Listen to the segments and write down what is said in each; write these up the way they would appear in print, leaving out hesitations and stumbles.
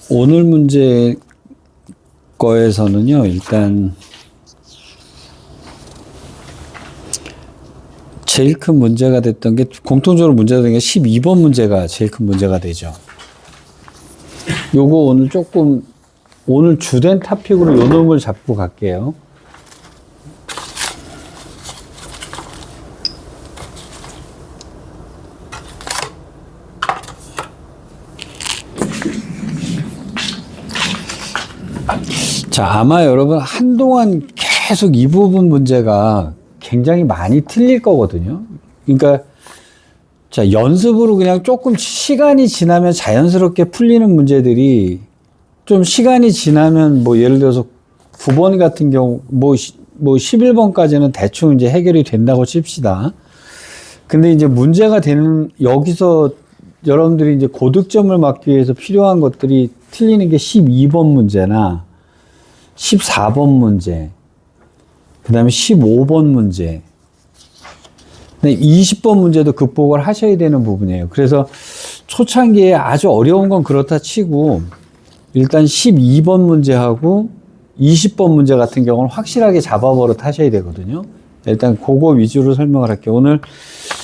오늘 문제 거에서는요, 일단 제일 큰 문제가 됐던 게, 공통적으로 문제가 된 게 12번 문제가 제일 큰 문제가 되죠. 요거 오늘 주된 토픽으로 요 놈을 잡고 갈게요. 자, 아마 여러분 한동안 계속 이 부분 문제가 굉장히 많이 틀릴 거거든요. 그러니까 자, 연습으로 그냥 조금 시간이 지나면 자연스럽게 풀리는 문제들이 좀 시간이 지나면 뭐 예를 들어서 9번 같은 경우 뭐 11번까지는 대충 이제 해결이 된다고 칩시다. 근데 이제 문제가 되는 여기서 여러분들이 이제 고득점을 맞기 위해서 필요한 것들이 틀리는 게 12번 문제나 14번 문제, 그 다음에 15번 문제, 20번 문제도 극복을 하셔야 되는 부분이에요. 그래서 초창기에 아주 어려운 건 그렇다 치고 일단 12번 문제하고 20번 문제 같은 경우는 확실하게 잡아버릇 하셔야 되거든요. 일단 그거 위주로 설명을 할게요. 오늘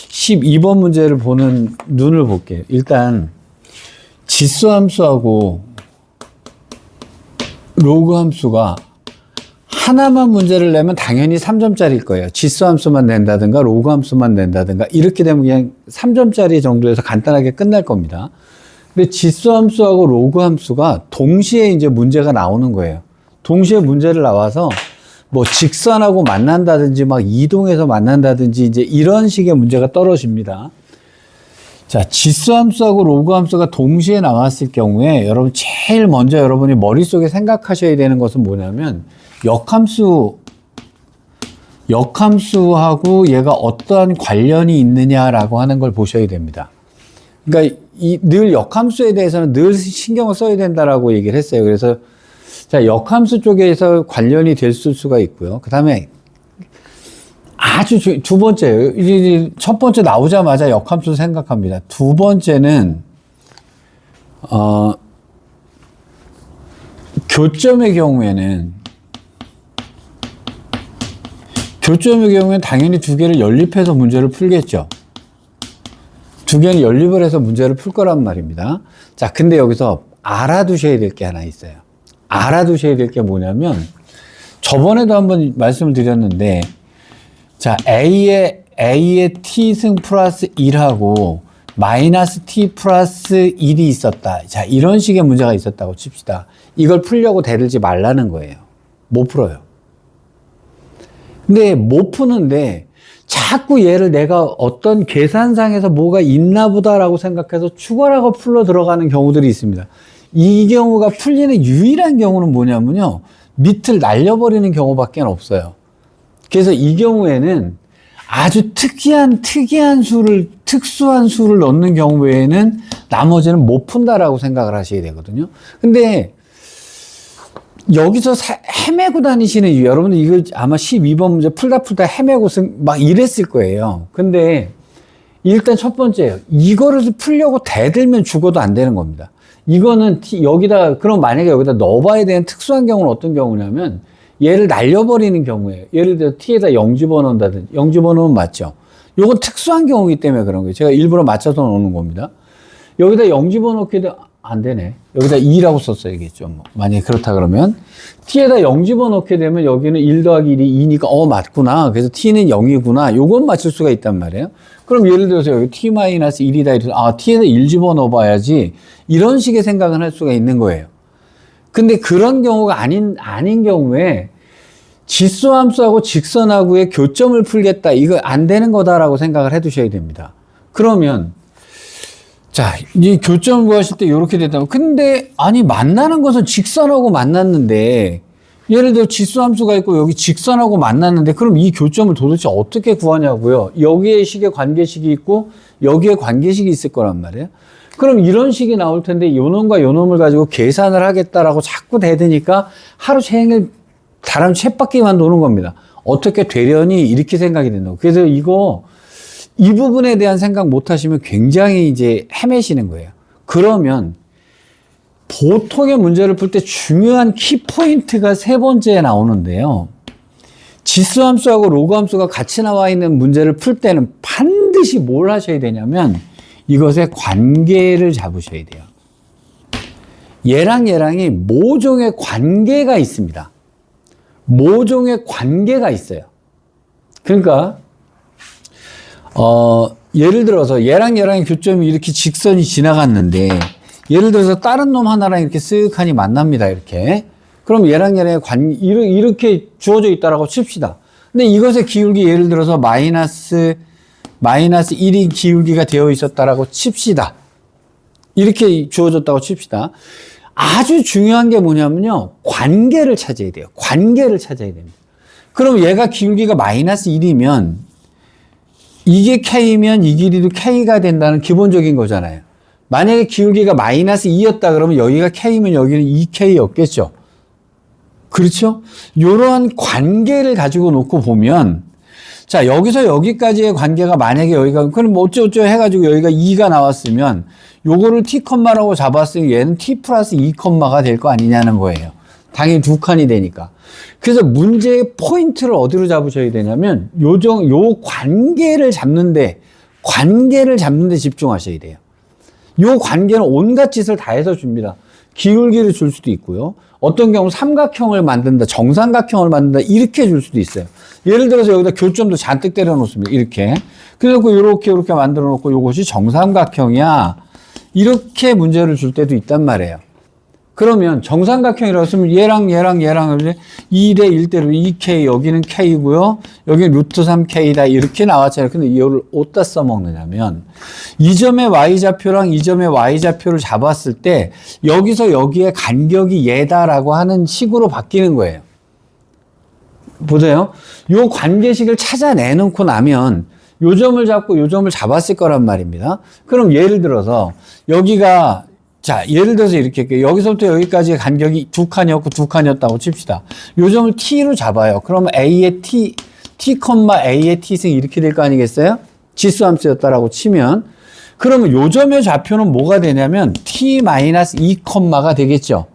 12번 문제를 보는 눈을 볼게요. 일단 지수함수하고 로그 함수가 하나만 문제를 내면 당연히 3점짜리일 거예요. 지수함수만 낸다든가 로그 함수만 낸다든가 이렇게 되면 그냥 3점짜리 정도에서 간단하게 끝날 겁니다. 근데 지수함수하고 로그 함수가 동시에 이제 문제가 나오는 거예요. 동시에 문제를 나와서 뭐 직선하고 만난다든지 막 이동해서 만난다든지 이제 이런 식의 문제가 떨어집니다. 자, 지수함수하고 로그함수가 동시에 나왔을 경우에 여러분 제일 먼저 여러분이 머릿속에 생각하셔야 되는 것은 뭐냐면 역함수하고 얘가 어떠한 관련이 있느냐라고 하는 걸 보셔야 됩니다. 그러니까 늘 역함수에 대해서는 늘 신경을 써야 된다라고 얘기를 했어요. 그래서 자, 역함수 쪽에서 관련이 될 수가 있고요. 그 다음에 아주 두 번째예요. 이제 첫 번째 나오자마자 역함수 생각합니다. 두 번째는 교점의 경우에는 당연히 두 개를 연립해서 문제를 풀겠죠. 두 개는 연립을 해서 문제를 풀 거란 말입니다. 자, 근데 여기서 알아두셔야 될 게 하나 있어요. 알아두셔야 될 게 뭐냐면 저번에도 한번 말씀을 드렸는데 자, A의 T승 플러스 1하고 마이너스 T 플러스 1이 있었다. 자, 이런 식의 문제가 있었다고 칩시다. 이걸 풀려고 대들지 말라는 거예요. 못 풀어요. 근데 못 푸는데 자꾸 얘를 내가 어떤 계산상에서 뭐가 있나 보다라고 생각해서 추가라고 풀러 들어가는 경우들이 있습니다. 이 경우가 풀리는 유일한 경우는 뭐냐면요. 밑을 날려버리는 경우밖에 없어요. 그래서 이 경우에는 아주 특수한 수를 넣는 경우 외에는 나머지는 못 푼다라고 생각을 하셔야 되거든요. 근데 여기서 헤매고 다니시는 이유, 여러분들 이거 아마 12번 문제 풀다 헤매고 막 이랬을 거예요. 근데 일단 첫 번째예요. 이거를 풀려고 대들면 죽어도 안 되는 겁니다. 이거는 그럼 만약에 여기다 넣어봐야 되는 특수한 경우는 어떤 경우냐면 얘를 날려버리는 경우예요. 예를 들어 t에다 0 집어넣는다든지 0 집어넣으면 맞죠. 요건 특수한 경우이기 때문에 그런 거예요. 제가 일부러 맞춰서 넣는 겁니다. 여기다 0 집어넣게 되면 안 되네. 여기다 2라고 썼어야겠죠. 뭐. 만약에 그렇다 그러면 t에다 0 집어넣게 되면 여기는 1 더하기 1이 2니까 맞구나. 그래서 t는 0이구나. 요건 맞출 수가 있단 말이에요. 그럼 예를 들어서 여기 t-1이다. t에다 1 집어넣어 봐야지. 이런 식의 생각은 할 수가 있는 거예요. 근데 그런 경우가 아닌 경우에 지수함수하고 직선하고의 교점을 풀겠다. 이거 안 되는 거다라고 생각을 해 두셔야 됩니다. 그러면 자, 이 교점을 구하실 때 이렇게 됐다면 근데 아니 만나는 것은 직선하고 만났는데 예를 들어 지수함수가 있고 여기 직선하고 만났는데 그럼 이 교점을 도대체 어떻게 구하냐고요. 여기에 식의 관계식이 있고 여기에 관계식이 있을 거란 말이에요. 그럼 이런 식이 나올 텐데 요 놈과 요 놈을 가지고 계산을 하겠다라고 자꾸 대드니까 하루 종일 다른 쳇바퀴만 도는 겁니다. 어떻게 되려니 이렇게 생각이 된다고. 그래서 이 부분에 대한 생각 못 하시면 굉장히 이제 헤매시는 거예요. 그러면 보통의 문제를 풀 때 중요한 키포인트가 세 번째에 나오는데요. 지수함수하고 로그함수가 같이 나와 있는 문제를 풀 때는 반드시 뭘 하셔야 되냐면 이것의 관계를 잡으셔야 돼요. 얘랑 얘랑이 모종의 관계가 있습니다. 모종의 관계가 있어요. 그러니까 예를 들어서 얘랑 얘랑의 교점이 이렇게 직선이 지나갔는데 예를 들어서 다른 놈 하나랑 이렇게 쓱하니 만납니다. 이렇게. 그럼 얘랑 얘랑의 이렇게 주어져 있다라고 칩시다. 근데 이것의 기울기 예를 들어서 마이너스 1이 기울기가 되어 있었다라고 칩시다. 이렇게 주어졌다고 칩시다. 아주 중요한 게 뭐냐면요. 관계를 찾아야 돼요. 관계를 찾아야 됩니다. 그럼 얘가 기울기가 마이너스 1이면 이게 K면 이 길이도 K가 된다는 기본적인 거잖아요. 만약에 기울기가 마이너스 2였다 그러면 여기가 K면 여기는 2K였겠죠. 그렇죠? 이러한 관계를 가지고 놓고 보면 자 여기서 여기까지의 관계가 만약에 여기가 그럼 뭐 어쩌고저쩌고 해가지고 여기가 2가 나왔으면 요거를 T 컴마라고 잡았으니 얘는 T 플러스 2 컴마가 될 거 아니냐는 거예요. 당연히 두 칸이 되니까. 그래서 문제의 포인트를 어디로 잡으셔야 되냐면 요 관계를 잡는데 집중하셔야 돼요. 요 관계는 온갖 짓을 다 해서 줍니다. 기울기를 줄 수도 있고요. 어떤 경우 삼각형을 만든다, 정삼각형을 만든다 이렇게 줄 수도 있어요. 예를 들어서 여기다 교점도 잔뜩 때려 놓습니다. 이렇게. 그래서 이렇게 만들어 놓고 이것이 정삼각형이야. 이렇게 문제를 줄 때도 있단 말이에요. 그러면 정삼각형이라고 했으면 얘랑 2대 1대로 2K 여기는 K고요. 여기는 루트 3K다 이렇게 나왔잖아요. 근데 이거를 어디다 써먹느냐면 이 점의 Y좌표랑 이 점의 Y좌표를 잡았을 때 여기서 여기에 간격이 얘다라고 하는 식으로 바뀌는 거예요. 보세요. 요 관계식을 찾아내놓고 나면 요 점을 잡고 요 점을 잡았을 거란 말입니다. 그럼 예를 들어서 여기가 자, 예를 들어서 이렇게 할게요. 여기서부터 여기까지의 간격이 두 칸이었다고 칩시다. 요 점을 T로 잡아요. 그러면 A의 T, A의 T승 이렇게 될 거 아니겠어요? 지수함수였다라고 치면. 그러면 요 점의 좌표는 뭐가 되냐면 T-2, 가 되겠죠.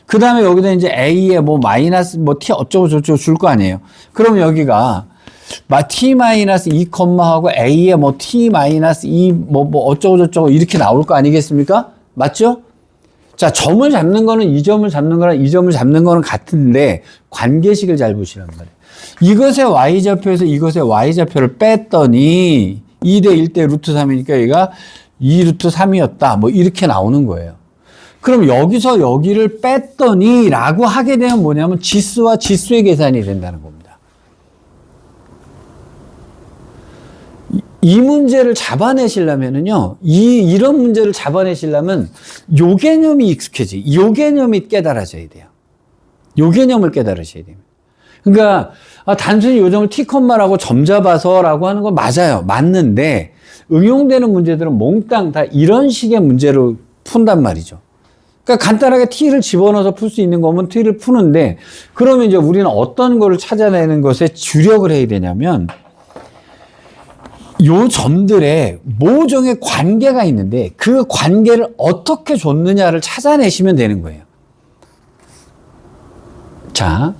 그 다음에 여기다 이제 A의 마이너스, T 어쩌고저쩌고 줄 거 아니에요. 그럼 여기가 T-2, 하고 A의 T-2, 어쩌고저쩌고 이렇게 나올 거 아니겠습니까? 맞죠? 자, 점을 잡는 거는 이 점을 잡는 거랑 이 점을 잡는 거는 같은데 관계식을 잘 보시란 말이에요. 이것의 Y좌표에서 이것의 Y좌표를 뺐더니 2대 1대 루트 3이니까 얘가 2 루트 3이었다. 이렇게 나오는 거예요. 그럼 여기서 여기를 뺐더니 라고 하게 되면 뭐냐면 지수와 지수의 계산이 된다는 겁니다. 이 문제를 잡아내시려면은요, 이런 문제를 잡아내시려면 요 개념이 익숙해지, 요 개념이 깨달아져야 돼요. 요 개념을 깨달으셔야 됩니다. 그러니까, 단순히 요 점을 T 컴마라고 점 잡아서라고 하는 건 맞아요. 맞는데, 응용되는 문제들은 몽땅 다 이런 식의 문제로 푼단 말이죠. 그러니까 간단하게 T를 집어넣어서 풀 수 있는 거면 T를 푸는데, 그러면 이제 우리는 어떤 거를 찾아내는 것에 주력을 해야 되냐면, 요 점들에 모종의 관계가 있는데 그 관계를 어떻게 줬느냐를 찾아내시면 되는 거예요. 자,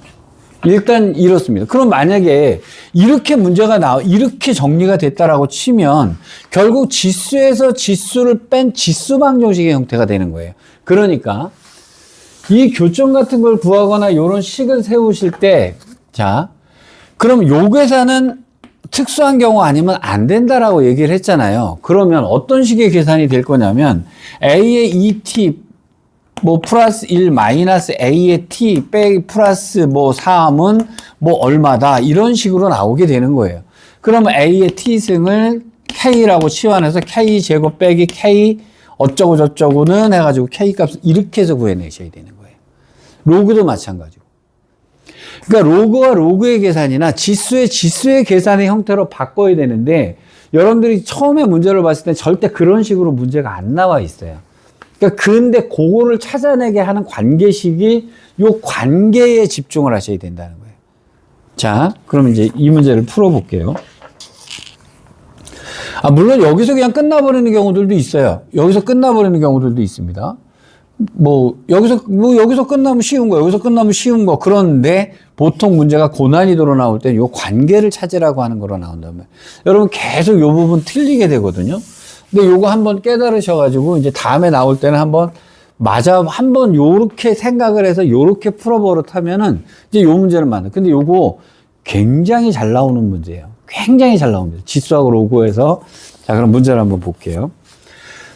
일단 이렇습니다. 그럼 만약에 이렇게 문제가 이렇게 정리가 됐다라고 치면 결국 지수에서 지수를 뺀 지수 방정식의 형태가 되는 거예요. 그러니까 이 교점 같은 걸 구하거나 이런 식을 세우실 때, 자, 그럼 요 계산은 특수한 경우 아니면 안 된다라고 얘기를 했잖아요. 그러면 어떤 식의 계산이 될 거냐면 A의 2t 플러스 1 마이너스 A의 t 빼기 플러스 3은 얼마다 이런 식으로 나오게 되는 거예요. 그러면 A의 t승을 K라고 치환해서 K 제곱 빼기 K 어쩌고 저쩌고는 해가지고 K 값을 이렇게 해서 구해내셔야 되는 거예요. 로그도 마찬가지고. 그러니까 로그와 로그의 계산이나 지수의 계산의 형태로 바꿔야 되는데 여러분들이 처음에 문제를 봤을 때 절대 그런 식으로 문제가 안 나와 있어요. 그러니까 근데 그거를 찾아내게 하는 관계식이 요 관계에 집중을 하셔야 된다는 거예요. 자, 그럼 이제 이 문제를 풀어볼게요. 물론 여기서 그냥 끝나버리는 경우들도 있어요. 여기서 끝나버리는 경우들도 있습니다. 여기서 끝나면 쉬운 거, 여기서 끝나면 쉬운 거. 그런데 보통 문제가 고난이도로 나올 때 요 관계를 찾으라고 하는 거로 나온다면 여러분 계속 요 부분 틀리게 되거든요. 근데 요거 한번 깨달으셔가지고 이제 다음에 나올 때는 한번 요렇게 생각을 해서 요렇게 풀어버릇하면은 이제 요 문제는 맞아요. 근데 요거 굉장히 잘 나오는 문제예요. 굉장히 잘 나옵니다. 지수하고 로그에서. 자, 그럼 문제를 한번 볼게요.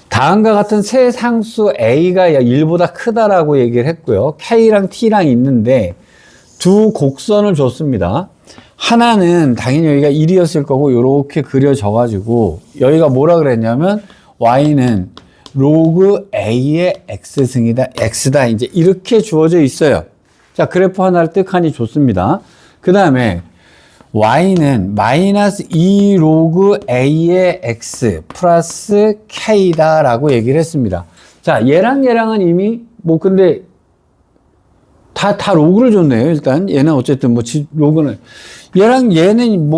다음과 같은 세 상수 A가 1보다 크다라고 얘기를 했고요. K랑 T랑 있는데 두 곡선을 줬습니다. 하나는 당연히 여기가 1이었을 거고 이렇게 그려져가지고 여기가 뭐라 그랬냐면 Y는 로그 A의 X승이다. X다. 이제 이렇게 주어져 있어요. 자, 그래프 하나를 뜩하니 줬습니다. 그 다음에 Y는 마이너스 2 로그 A의 X 플러스 K다 라고 얘기를 했습니다. 자, 얘랑은 이미 근데 다 로그를 줬네요. 일단 얘는 어쨌든 로그는 얘는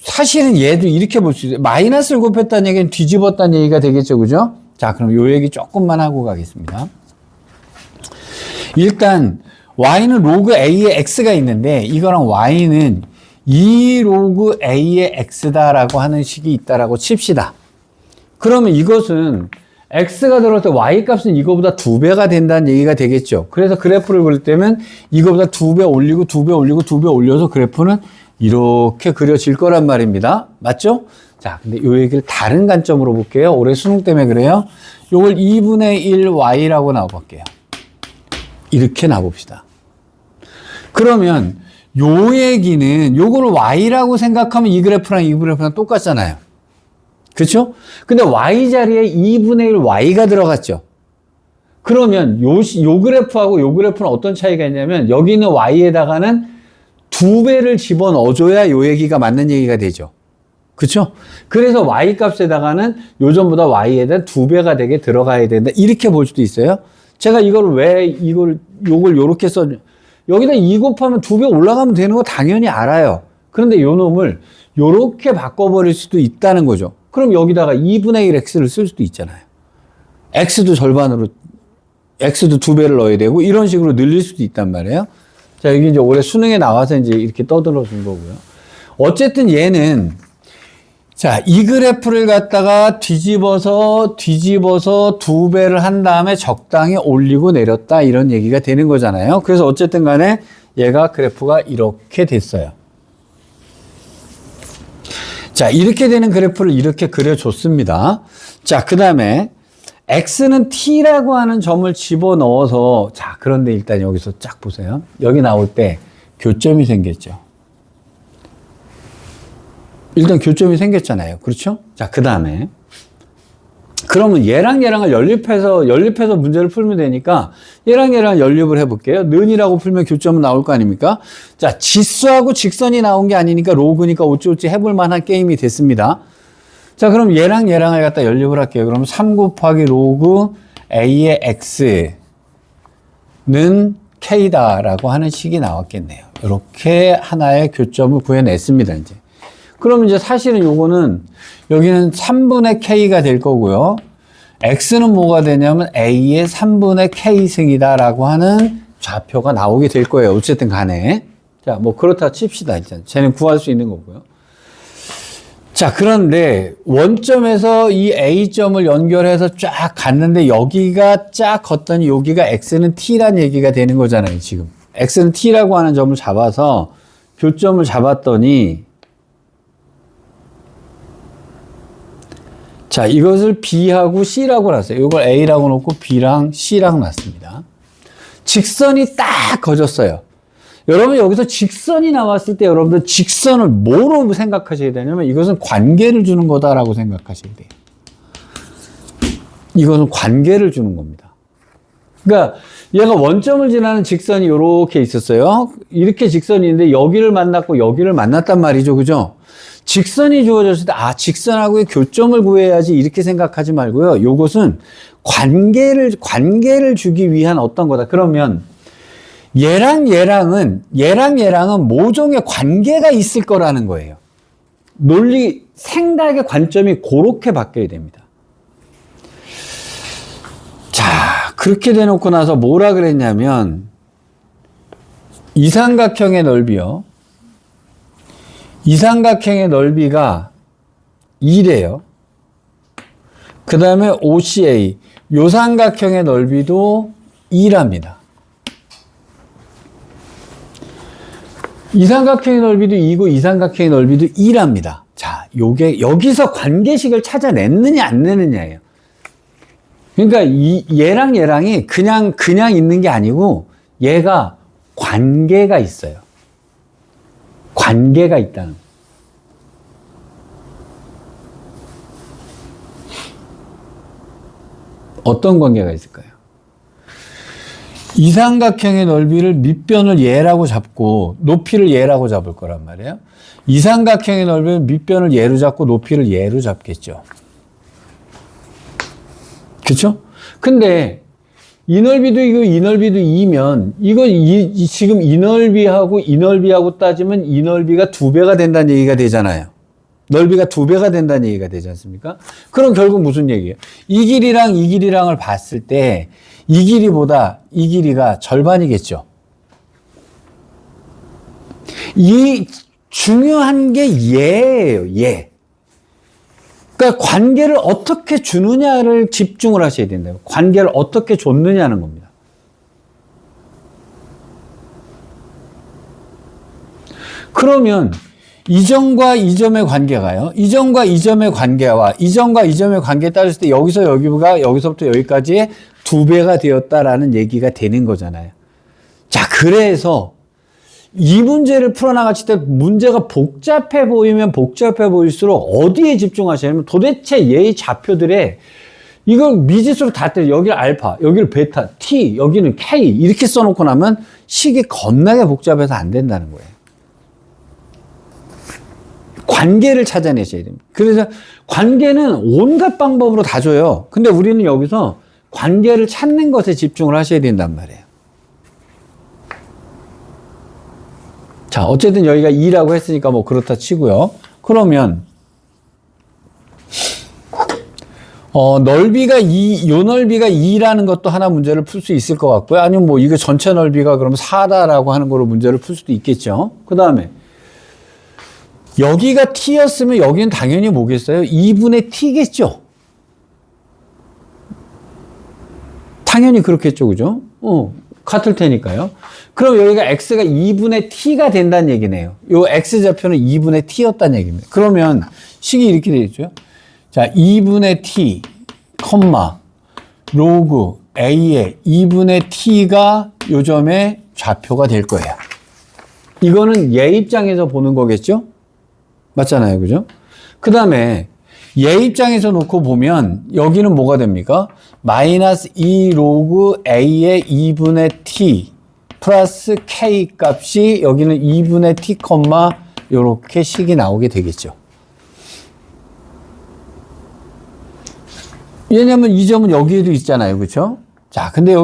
사실은 얘도 이렇게 볼 수 있어요. 마이너스를 곱했다는 얘기는 뒤집었다는 얘기가 되겠죠. 그죠? 자, 그럼 요 얘기 조금만 하고 가겠습니다. 일단 Y는 로그 A의 X가 있는데 이거랑 Y는 2 로그 A의 X다라고 하는 식이 있다라고 칩시다. 그러면 이것은 X가 들어올 때 Y 값은 이거보다 2배가 된다는 얘기가 되겠죠. 그래서 그래프를 그릴 때면 이거보다 2배 올리고 2배 올리고 2배 올려서 그래프는 이렇게 그려질 거란 말입니다. 맞죠? 자, 근데 요 얘기를 다른 관점으로 볼게요. 올해 수능 때문에 그래요. 요걸 2분의 1 Y라고 나와볼게요. 이렇게 나봅시다. 그러면 요 얘기는 요거를 Y라고 생각하면 이 그래프랑 똑같잖아요. 그렇죠? 근데 Y 자리에 2분의 1 Y가 들어갔죠. 그러면 요 그래프하고 요 그래프는 어떤 차이가 있냐면 여기 있는 Y에다가는 2배를 집어넣어줘야 요 얘기가 맞는 얘기가 되죠. 그렇죠? 그래서 Y 값에다가는 요전보다 Y에다 2배가 되게 들어가야 된다. 이렇게 볼 수도 있어요. 제가 요걸 요렇게 여기다 2 곱하면 2배 올라가면 되는 거 당연히 알아요. 그런데 요 놈을 요렇게 바꿔버릴 수도 있다는 거죠. 그럼 여기다가 2분의 1 X를 쓸 수도 있잖아요. X도 절반으로, X도 2배를 넣어야 되고, 이런 식으로 늘릴 수도 있단 말이에요. 자, 여기 이제 올해 수능에 나와서 이제 이렇게 떠들어 준 거고요. 어쨌든 얘는, 자, 이 그래프를 갖다가 뒤집어서 2배를 한 다음에 적당히 올리고 내렸다, 이런 얘기가 되는 거잖아요. 그래서 어쨌든 간에 얘가 그래프가 이렇게 됐어요. 자, 이렇게 되는 그래프를 이렇게 그려줬습니다. 자, 그 다음에 X는 T라고 하는 점을 집어넣어서, 자, 그런데 일단 여기서 쫙 보세요. 여기 나올 때 교점이 생겼죠. 일단 교점이 생겼잖아요. 그렇죠? 자, 그 다음에 그러면 얘랑을 연립해서 문제를 풀면 되니까 얘랑을 연립을 해볼게요. 는이라고 풀면 교점은 나올 거 아닙니까? 자, 지수하고 직선이 나온 게 아니니까 로그니까 어찌어찌 해볼 만한 게임이 됐습니다. 자, 그럼 얘랑을 갖다 연립을 할게요. 그럼 3 곱하기 로그 A의 X는 K다라고 하는 식이 나왔겠네요. 이렇게 하나의 교점을 구해냈습니다, 이제. 그럼 이제 사실은 요거는 여기는 3분의 K가 될 거고요. X는 뭐가 되냐면 A의 3분의 K승이다라고 하는 좌표가 나오게 될 거예요. 어쨌든 간에. 자, 그렇다 칩시다. 일단. 쟤는 구할 수 있는 거고요. 자, 그런데 원점에서 이 A점을 연결해서 쫙 갔는데 여기가 쫙 걷더니 여기가 X는 T란 얘기가 되는 거잖아요, 지금. X는 T라고 하는 점을 잡아서 교점을 잡았더니 자, 이것을 B하고 C라고 놨어요. 이걸 A라고 놓고 B랑 C랑 놨습니다. 직선이 딱 거졌어요. 여러분 여기서 직선이 나왔을 때 여러분들 직선을 뭐로 생각하셔야 되냐면 이것은 관계를 주는 거다라고 생각하셔야 돼요. 이것은 관계를 주는 겁니다. 그러니까 얘가 원점을 지나는 직선이 이렇게 있었어요. 이렇게 직선이 있는데 여기를 만났고 여기를 만났단 말이죠. 그죠? 직선이 주어졌을 때, 직선하고의 교점을 구해야지 이렇게 생각하지 말고요. 요것은 관계를 주기 위한 어떤 거다. 그러면 얘랑은 모종의 관계가 있을 거라는 거예요. 생각의 관점이 그렇게 바뀌어야 됩니다. 자, 그렇게 대놓고 나서 뭐라 그랬냐면, 이 삼각형의 넓이요. 이 삼각형의 넓이가 2래요. 그 다음에 OCA. 요 삼각형의 넓이도 2랍니다. 이 삼각형의 넓이도 2고 이 삼각형의 넓이도 2랍니다. 자, 요게 여기서 관계식을 찾아냈느냐 안 내느냐예요. 그러니까 얘랑 얘랑이 그냥 있는 게 아니고 얘가 관계가 있어요. 관계가 있다는 거예요. 어떤 관계가 있을까요? 이 삼각형의 넓이를 밑변을 얘라고 잡고 높이를 얘라고 잡을 거란 말이에요. 이 삼각형의 넓이는 밑변을 얘로 잡고 높이를 얘로 잡겠죠. 그렇죠? 근데 이 넓이도 이거 이 넓이도 2면 이거 지금 이 넓이하고 따지면 이 넓이가 2배가 된다는 얘기가 되잖아요. 넓이가 2배가 된다는 얘기가 되지 않습니까? 그럼 결국 무슨 얘기예요? 이 길이랑을 봤을 때 이 길이보다 이 길이가 절반이겠죠. 이 중요한 게 얘예요. 얘. 그러니까 관계를 어떻게 주느냐를 집중을 하셔야 된다고. 관계를 어떻게 줬느냐는 겁니다. 그러면 이 점과 이 점의 관계가요. 이 점과 이 점의 관계와 이 점과 이 점의 관계에 따졌을 때 여기서부터 여기까지의 2배가 되었다라는 얘기가 되는 거잖아요. 자, 그래서 이 문제를 풀어나가실 때 문제가 복잡해 보이면 복잡해 보일수록 어디에 집중하시냐면 도대체 얘의 좌표들에 이걸 미지수로 다 떼요. 여기를 알파, 여기를 베타, t, 여기는 k 이렇게 써놓고 나면 식이 겁나게 복잡해서 안 된다는 거예요. 관계를 찾아내셔야 됩니다. 그래서 관계는 온갖 방법으로 다 줘요. 근데 우리는 여기서 관계를 찾는 것에 집중을 하셔야 된단 말이에요. 자, 어쨌든 여기가 2라고 했으니까 뭐 그렇다 치고요. 그러면 넓이가 요 넓이가 2라는 것도 하나 문제를 풀 수 있을 것 같고요. 아니면 뭐 이거 전체 넓이가 그러면 4다라고 하는 거로 문제를 풀 수도 있겠죠. 그 다음에 여기가 t였으면 여기는 당연히 뭐겠어요? 2분의 t겠죠. 당연히 그렇겠죠. 그죠? 같을 테니까요. 그럼 여기가 x가 2분의 t가 된다는 얘기네요. 요 x좌표는 2분의 t였다는 얘기입니다. 그러면 식이 이렇게 되겠죠. 자, 2분의 t, 로그 a의 2분의 t가 요 점의 좌표가 될 거예요. 이거는 얘 입장에서 보는 거겠죠? 맞잖아요. 그죠? 그 다음에 얘 입장에서 놓고 보면 여기는 뭐가 됩니까? 마이너스 2 로그 a의 2분의 t 플러스 k 값이 여기는 2분의 t, 요렇게 식이 나오게 되겠죠. 왜냐면 이 점은 여기에도 있잖아요. 그렇죠? 자, 근데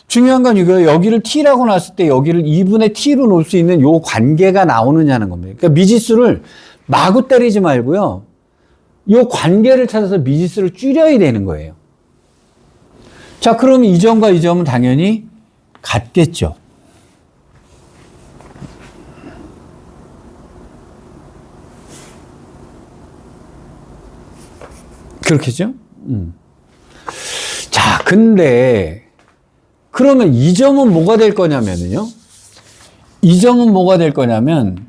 중요한 건 이거예요. 여기를 t라고 놨을 때 여기를 2분의 t로 놓을 수 있는 요 관계가 나오느냐는 겁니다. 그러니까 미지수를 마구 때리지 말고요. 요 관계를 찾아서 미지수를 줄여야 되는 거예요. 자, 그럼 이 점과 이 점은 당연히 같겠죠. 그렇겠죠? 자, 근데 그러면 이 점은 뭐가 될 거냐면요. 이 점은 뭐가 될 거냐면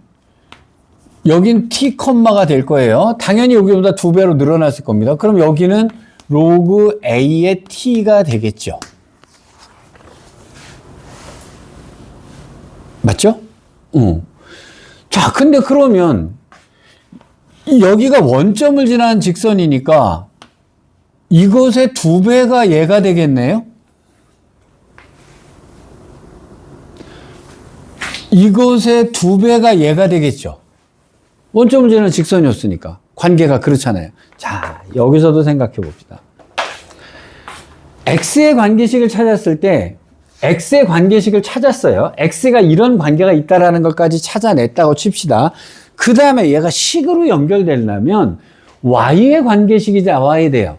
여긴 t, 가 될 거예요. 당연히 여기보다 2배로 늘어났을 겁니다. 그럼 여기는 로그 a의 t가 되겠죠. 맞죠? 자, 근데 그러면 여기가 원점을 지나는 직선이니까 이것의 2배가 얘가 되겠네요? 이것의 2배가 얘가 되겠죠. 원점을 지나는 직선이었으니까. 관계가 그렇잖아요. 자, 여기서도 생각해 봅시다. x의 관계식을 찾았을 때 x의 관계식을 찾았어요. x가 이런 관계가 있다라는 것까지 찾아냈다고 칩시다. 그 다음에 얘가 식으로 연결되려면 y의 관계식이 나와야 돼요.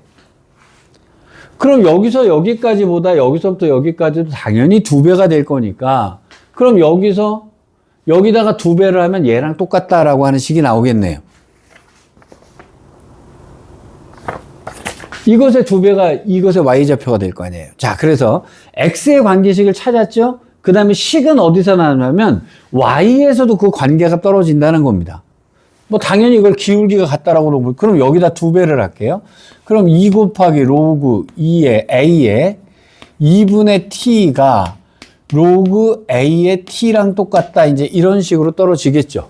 그럼 여기서 여기까지보다 여기서부터 여기까지도 당연히 2배가 될 거니까 그럼 여기다가 2배를 하면 얘랑 똑같다라고 하는 식이 나오겠네요. 이것의 2배가 이것의 y좌표가 될 거 아니에요. 자, 그래서 x의 관계식을 찾았죠? 그 다음에 식은 어디서 나오냐면 y에서도 그 관계가 떨어진다는 겁니다. 뭐 당연히 이걸 기울기가 같다라고 그러고 그럼 여기다 2배를 할게요. 그럼 2 곱하기 로그 2의 a의 2분의 t가 로그 a의 t랑 똑같다. 이제 이런 식으로 떨어지겠죠.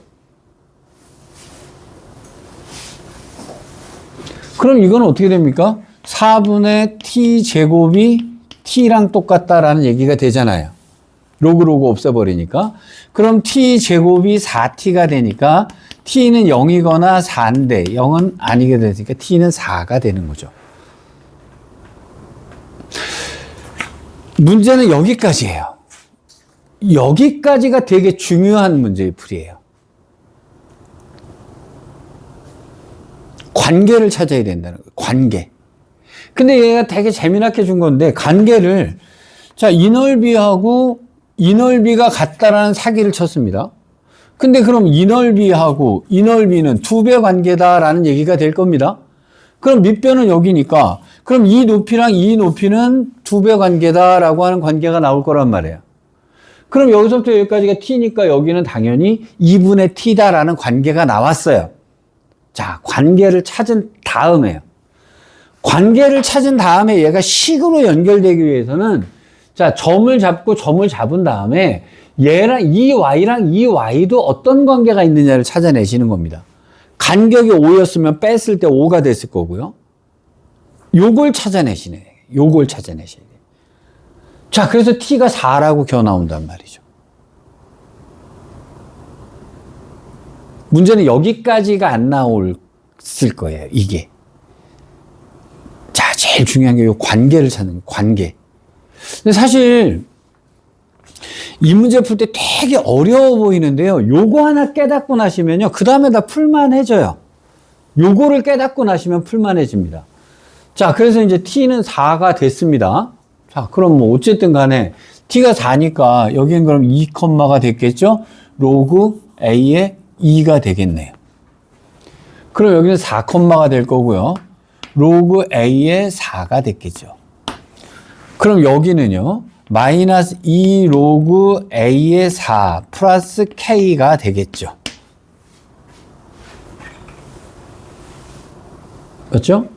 그럼 이건 어떻게 됩니까? 4분의 t 제곱이 t랑 똑같다라는 얘기가 되잖아요. 로그 없애버리니까. 그럼 t 제곱이 4t가 되니까 t는 0이거나 4인데 0은 아니게 되니까 t는 4가 되는 거죠. 문제는 여기까지예요. 여기까지가 되게 중요한 문제의 풀이에요. 관계를 찾아야 된다는 거예요. 관계. 근데 얘가 되게 재미나게 준 건데 관계를 자, 이 넓이하고 이 넓이가 같다라는 사기를 쳤습니다. 근데 그럼 이 넓이하고 이 넓이는 2배 관계다라는 얘기가 될 겁니다. 그럼 밑변은 여기니까 그럼 이 높이랑 이 높이는 2배 관계다라고 하는 관계가 나올 거란 말이에요. 그럼 여기서부터 여기까지가 t니까 여기는 당연히 2분의 t다라는 관계가 나왔어요. 자, 관계를 찾은 다음에요. 관계를 찾은 다음에 얘가 식으로 연결되기 위해서는 자, 점을 잡고 점을 잡은 다음에 얘랑 이 y도 어떤 관계가 있느냐를 찾아내시는 겁니다. 간격이 5였으면 뺐을 때 5가 됐을 거고요. 요걸 찾아내시네. 요걸 찾아내셔야 돼요. 자, 그래서 t가 4라고 겨우 나온단 말이죠. 문제는 여기까지가 안 나올 거예요. 이게. 자, 제일 중요한 게 요 관계를 찾는 거예요. 관계. 근데 사실 이 문제 풀 때 되게 어려워 보이는데요. 요거 하나 깨닫고 나시면요. 그 다음에 다 풀만해져요. 요거를 깨닫고 나시면 풀만해집니다. 자, 그래서 이제 t는 4가 됐습니다. 자, 그럼 뭐 어쨌든 간에 t가 4니까 여기는 그럼 2, 가 됐겠죠? 로그 a의 2가 되겠네요. 그럼 여기는 4가 될 거고요. 로그 a의 4가 됐겠죠. 그럼 여기는요. 마이너스 2 로그 a의 4 플러스 k가 되겠죠. 맞죠?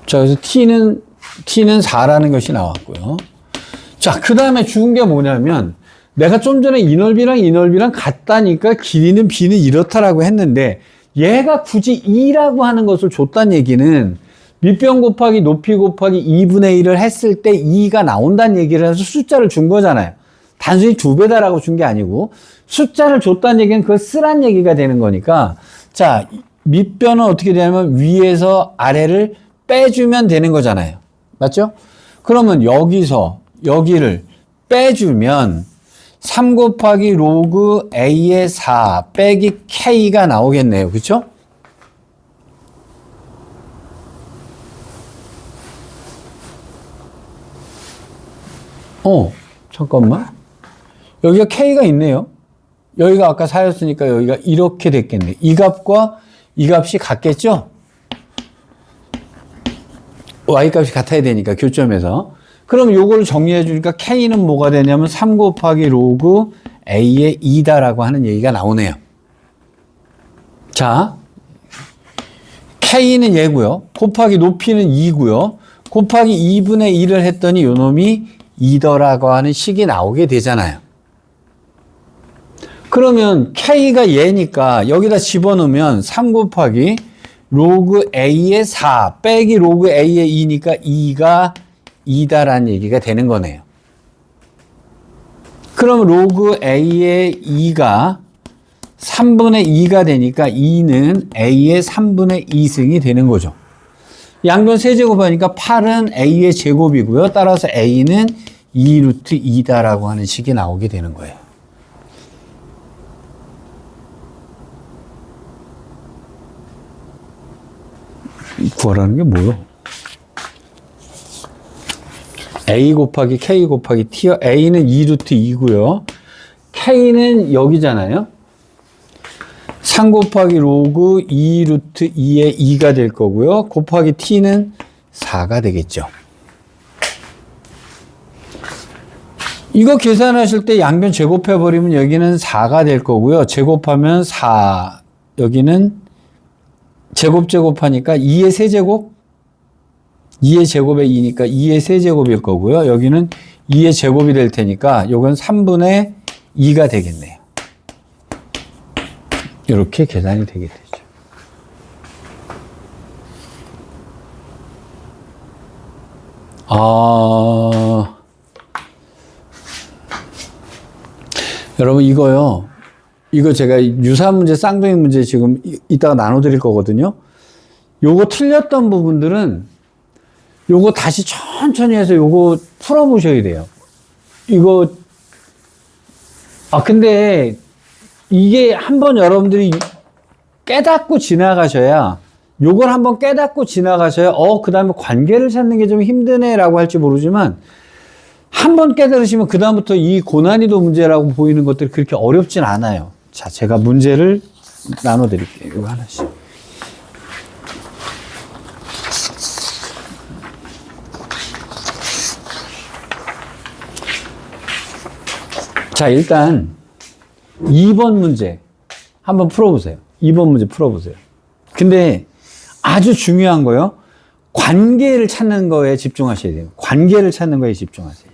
자, 그래서 t는 4라는 것이 나왔고요. 자, 그 다음에 주은 게 뭐냐면 내가 좀 전에 이 넓이랑 같다니까 길이는 b는 이렇다라고 했는데 얘가 굳이 2라고 하는 것을 줬다는 얘기는 밑변 곱하기 높이 곱하기 2분의 1을 했을 때 2가 나온다는 얘기를 해서 숫자를 준 거잖아요. 단순히 2배다라고 준 게 아니고 숫자를 줬다는 얘기는 그걸 쓰란 얘기가 되는 거니까 자, 밑변은 어떻게 되냐면 위에서 아래를 빼주면 되는 거잖아요. 맞죠? 그러면 여기서 여기를 빼주면 3 곱하기 로그 a의 4 빼기 k가 나오겠네요. 그렇죠? 잠깐만. 여기가 k가 있네요. 여기가 아까 4였으니까 여기가 이렇게 됐겠네. 이 값과 이 값이 같겠죠? y 값이 같아야 되니까 교점에서. 그럼 요걸 정리해 주니까 k는 뭐가 되냐면 3 곱하기 로그 a의 2다라고 하는 얘기가 나오네요. 자, k는 얘고요. 곱하기 높이는 2고요. 곱하기 2분의 1을 했더니 요 놈이 2더라고 하는 식이 나오게 되잖아요. 그러면 k가 얘니까 여기다 집어넣으면 3 곱하기 로그 a의 4 빼기 로그 a의 2니까 2가 2다라는 얘기가 되는 거네요. 그럼 로그 a의 2가 3분의 2가 되니까 2는 a의 3분의 2승이 되는 거죠. 양변 세제곱하니까 8은 a의 제곱이고요. 따라서 a는 2 루트 2다라고 하는 식이 나오게 되는 거예요. 구하라는 게 뭐요? A 곱하기 K 곱하기 T요. A는 2루트 2고요. K는 여기잖아요. 3 곱하기 로그 2루트 2의 2가 될 거고요. 곱하기 T는 4가 되겠죠. 이거 계산하실 때 양변 제곱해버리면 여기는 4가 될 거고요. 제곱하면 4. 여기는 제곱하니까 2의 세제곱? 2의 제곱에 2니까 2의 세제곱일 거고요. 여기는 2의 제곱이 될 테니까 이건 3분의 2가 되겠네요. 이렇게 계산이 되게 되죠. 여러분 이거요. 이거 제가 유사 문제, 쌍둥이 문제 지금 이따가 나눠드릴 거거든요. 요거 틀렸던 부분들은 요거 다시 천천히 해서 요거 풀어보셔야 돼요. 이거, 근데 이게 한번 여러분들이 깨닫고 지나가셔야, 요걸 한번 깨닫고 지나가셔야, 그 다음에 관계를 찾는 게 좀 힘드네라고 할지 모르지만, 한번 깨달으시면 그다음부터 이 고난이도 문제라고 보이는 것들이 그렇게 어렵진 않아요. 자, 제가 문제를 나눠드릴게요. 이거 하나씩. 자, 일단 2번 문제 한번 풀어보세요. 2번 문제 풀어보세요. 근데 아주 중요한 거요. 관계를 찾는 거에 집중하셔야 돼요. 관계를 찾는 거에 집중하세요.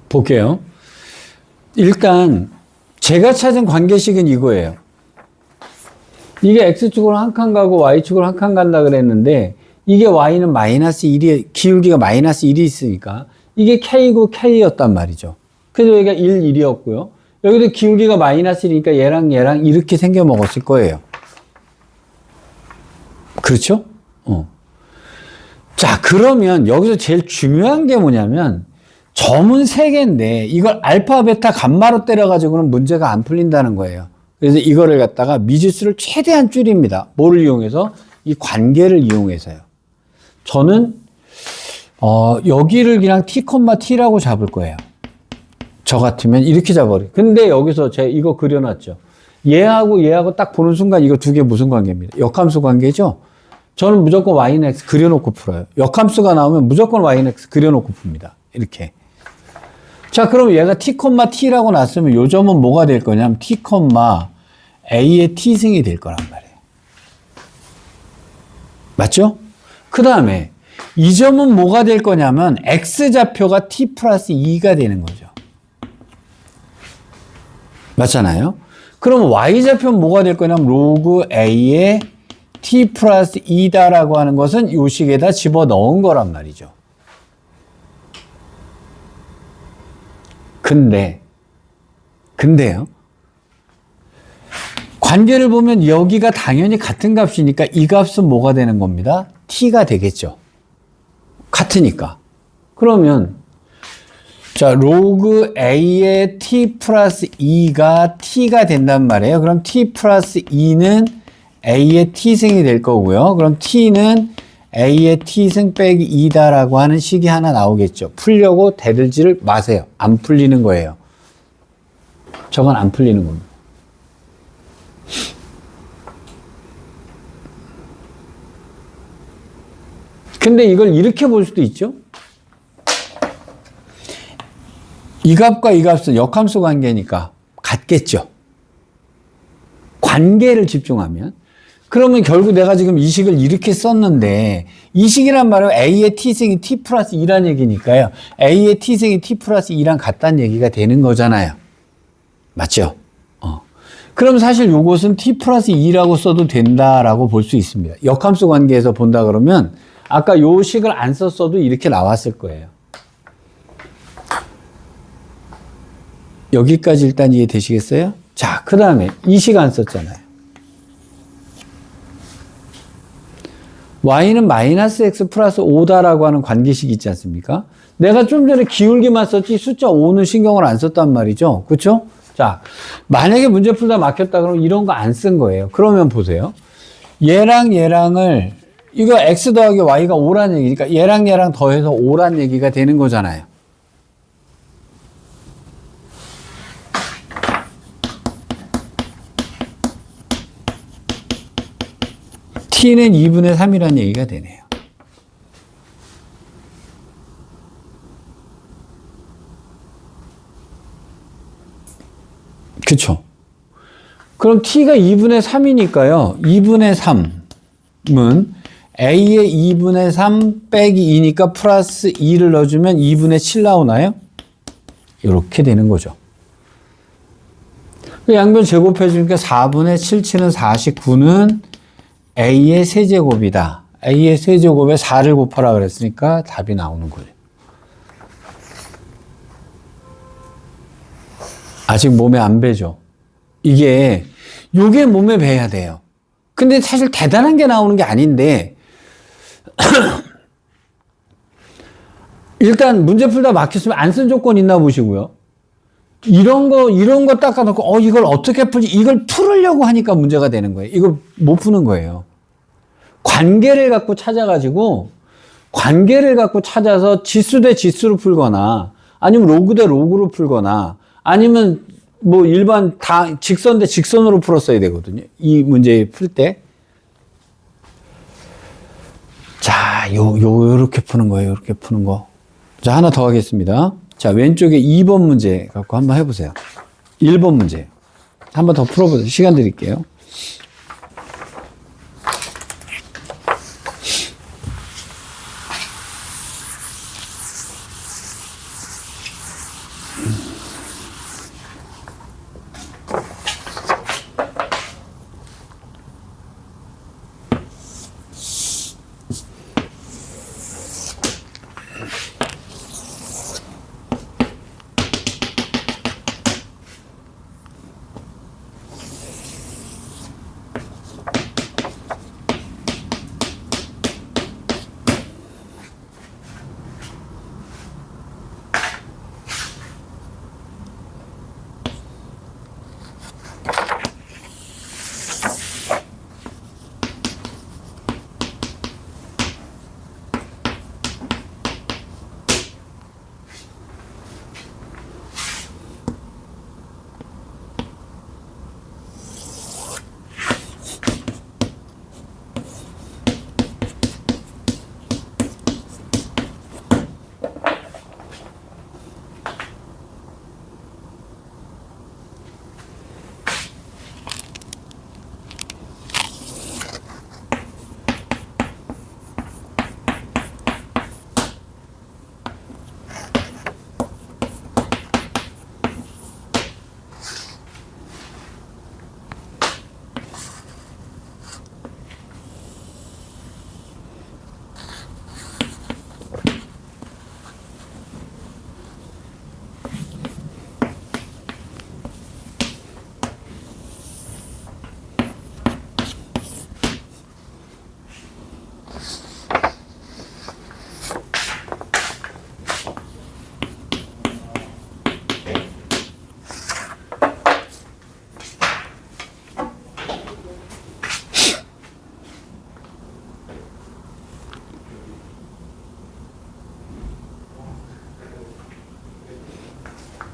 볼게요. 일단 제가 찾은 관계식은 이거예요. 이게 X축으로 한 칸 가고 Y축으로 한 칸 간다 그랬는데 이게 Y는 마이너스 1이, 기울기가 마이너스 1이 있으니까 이게 K고 K였단 말이죠. 그래서 여기가 1, 1이었고요. 여기도 기울기가 마이너스 1이니까 얘랑 얘랑 이렇게 생겨 먹었을 거예요. 그렇죠? 자, 그러면 여기서 제일 중요한 게 뭐냐면 점은 3개인데 이걸 알파, 베타, 감마로 때려가지고는 문제가 안 풀린다는 거예요. 그래서 이거를 갖다가 미지수를 최대한 줄입니다. 뭐를 이용해서? 이 관계를 이용해서요. 저는 여기를 그냥 t, t라고 잡을 거예요. 저 같으면 이렇게 잡아버려요. 근데 여기서 제가 이거 그려놨죠. 얘하고 딱 보는 순간 이거 두 개 무슨 관계입니다. 역함수 관계죠? 저는 무조건 y는 x 그려놓고 풀어요. 역함수가 나오면 무조건 y는 x 그려놓고 풉니다. 이렇게. 자, 그럼 얘가 t, t라고 났으면 요 점은 뭐가 될 거냐면 t, a의 t승이 될 거란 말이에요. 맞죠? 그 다음에 이 점은 뭐가 될 거냐면 x좌표가 t 플러스 2가 되는 거죠. 맞잖아요? 그럼 y좌표는 뭐가 될 거냐면 로그 a의 t 플러스 2다라고 하는 것은 요 식에다 집어넣은 거란 말이죠. 근데요. 관계를 보면 여기가 당연히 같은 값이니까 이 값은 뭐가 되는 겁니다? t가 되겠죠. 같으니까. 그러면 자, 로그 a의 t 플러스 2가 t가 된단 말이에요. 그럼 t 플러스 2는 a의 t승이 될 거고요. 그럼 t는 a의 t승 빼기 2다라고 하는 식이 하나 나오겠죠. 풀려고 대들지를 마세요. 안 풀리는 거예요. 저건 안 풀리는 겁니다. 근데 이걸 이렇게 볼 수도 있죠. 이 값과 이 값은 역함수 관계니까 같겠죠. 관계를 집중하면. 그러면 결국 내가 지금 이 식을 이렇게 썼는데 이 식이란 말은 a의 t승이 t 플러스 2란 얘기니까요. a의 t승이 t 플러스 2랑 같다는 얘기가 되는 거잖아요. 맞죠? 그럼 사실 요것은 t 플러스 2라고 써도 된다라고 볼 수 있습니다. 역함수 관계에서 본다 그러면 아까 요 식을 안 썼어도 이렇게 나왔을 거예요. 여기까지 일단 이해되시겠어요? 자, 그 다음에 이 식 안 썼잖아요. y는 마이너스 x 플러스 5다라고 하는 관계식이 있지 않습니까? 내가 좀 전에 기울기만 썼지 숫자 5는 신경을 안 썼단 말이죠. 그렇죠? 자, 만약에 문제 풀다 막혔다 그러면 이런 거 안 쓴 거예요. 그러면 보세요. 얘랑 얘랑을 이거 x 더하기 y가 5란 얘기니까 얘랑 얘랑 더해서 5란 얘기가 되는 거잖아요. t는 2분의 3이라는 얘기가 되네요. 그쵸? 그럼 t가 2분의 3이니까요. 2분의 3은 a의 2분의 3 빼기 2니까 플러스 2를 넣어주면 2분의 7 나오나요? 이렇게 되는 거죠. 양변 제곱해주니까 4분의 7, 7은 49는 a의 세제곱이다. a의 세제곱에 4를 곱하라 그랬으니까 답이 나오는 거예요. 아직 몸에 안 배죠. 요게 몸에 배야 돼요. 근데 사실 대단한 게 나오는 게 아닌데 일단 문제 풀다 막혔으면 안 쓴 조건 있나 보시고요. 이런 거 닦아놓고 이걸 어떻게 풀지? 이걸 풀으려고 하니까 문제가 되는 거예요. 이걸 못 푸는 거예요. 관계를 갖고 찾아서 지수 대 지수로 풀거나 아니면 로그 대 로그로 풀거나 아니면 뭐 일반 다 직선 대 직선으로 풀었어야 되거든요. 이 문제 풀 때. 자, 요렇게 푸는 거예요. 요렇게 푸는 거. 자, 하나 더 하겠습니다. 자, 왼쪽에 2번 문제 갖고 한번 해보세요. 1번 문제. 한번 더 풀어보세요. 시간 드릴게요.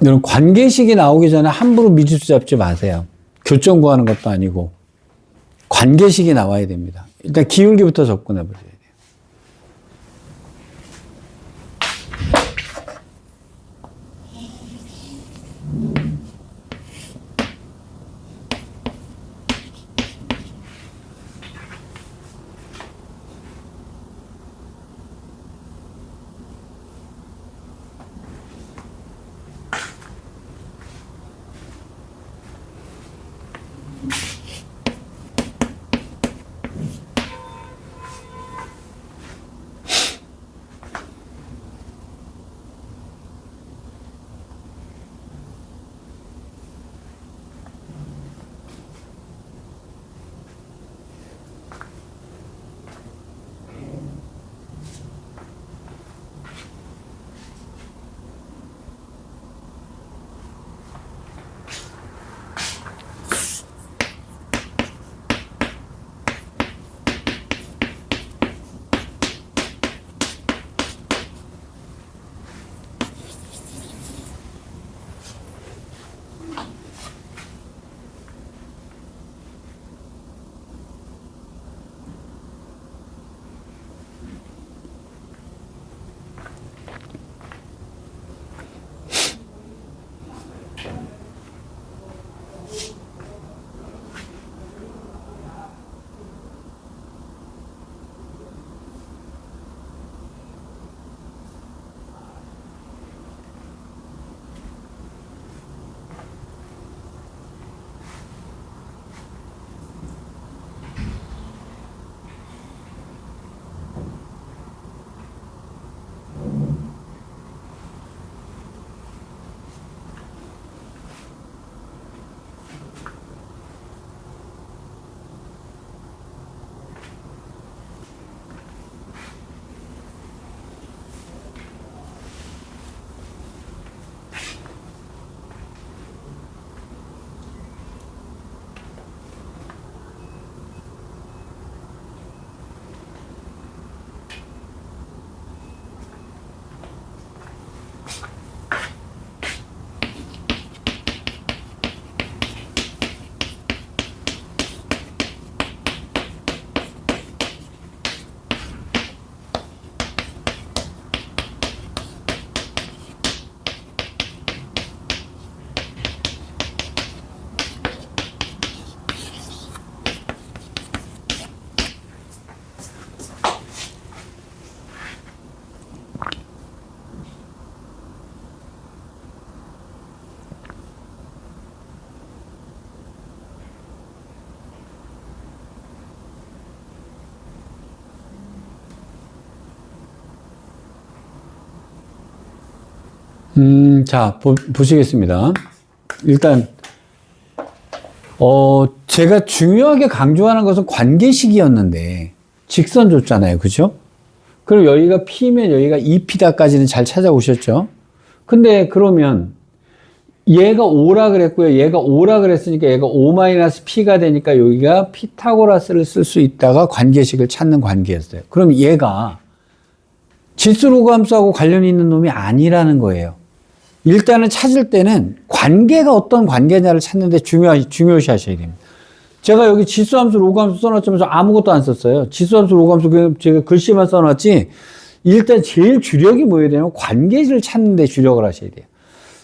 여러분, 관계식이 나오기 전에 함부로 미지수 잡지 마세요. 교점 구하는 것도 아니고 관계식이 나와야 됩니다. 일단 기울기부터 접근해 보세요. 자, 보시겠습니다. 일단, 제가 중요하게 강조하는 것은 관계식이었는데, 직선 줬잖아요. 그죠? 그럼 여기가 P면 여기가 2P다까지는 잘 찾아오셨죠? 근데 그러면, 얘가 5라 그랬고요. 얘가 5라 그랬으니까 얘가 5-P가 되니까 여기가 피타고라스를 쓸 수 있다가 관계식을 찾는 관계였어요. 그럼 얘가 질소로그함수하고 관련이 있는 놈이 아니라는 거예요. 일단은 찾을 때는 관계가 어떤 관계냐를 찾는데 중요시 하셔야 됩니다. 제가 여기 지수함수, 로그함수 써놨지만 아무것도 안 썼어요. 지수함수, 로그함수 그냥 제가 글씨만 써놨지. 일단 제일 주력이 뭐여야 되냐면 관계를 찾는데 주력을 하셔야 돼요.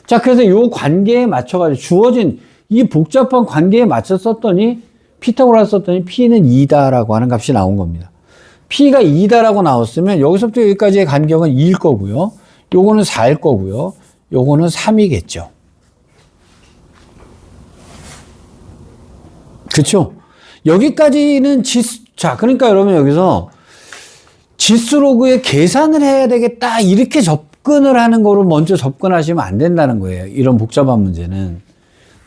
자, 그래서 이 관계에 맞춰가지고 주어진 이 복잡한 관계에 맞춰 썼더니 피타고라스 썼더니 P는 2다라고 하는 값이 나온 겁니다. P가 2다라고 나왔으면 여기서부터 여기까지의 간격은 2일 거고요. 요거는 4일 거고요. 요거는 3이겠죠. 그쵸? 여기까지는 자, 그러니까 여러분 여기서 지수로그에 계산을 해야 되겠다. 이렇게 접근을 하는 거로 먼저 접근하시면 안 된다는 거예요. 이런 복잡한 문제는.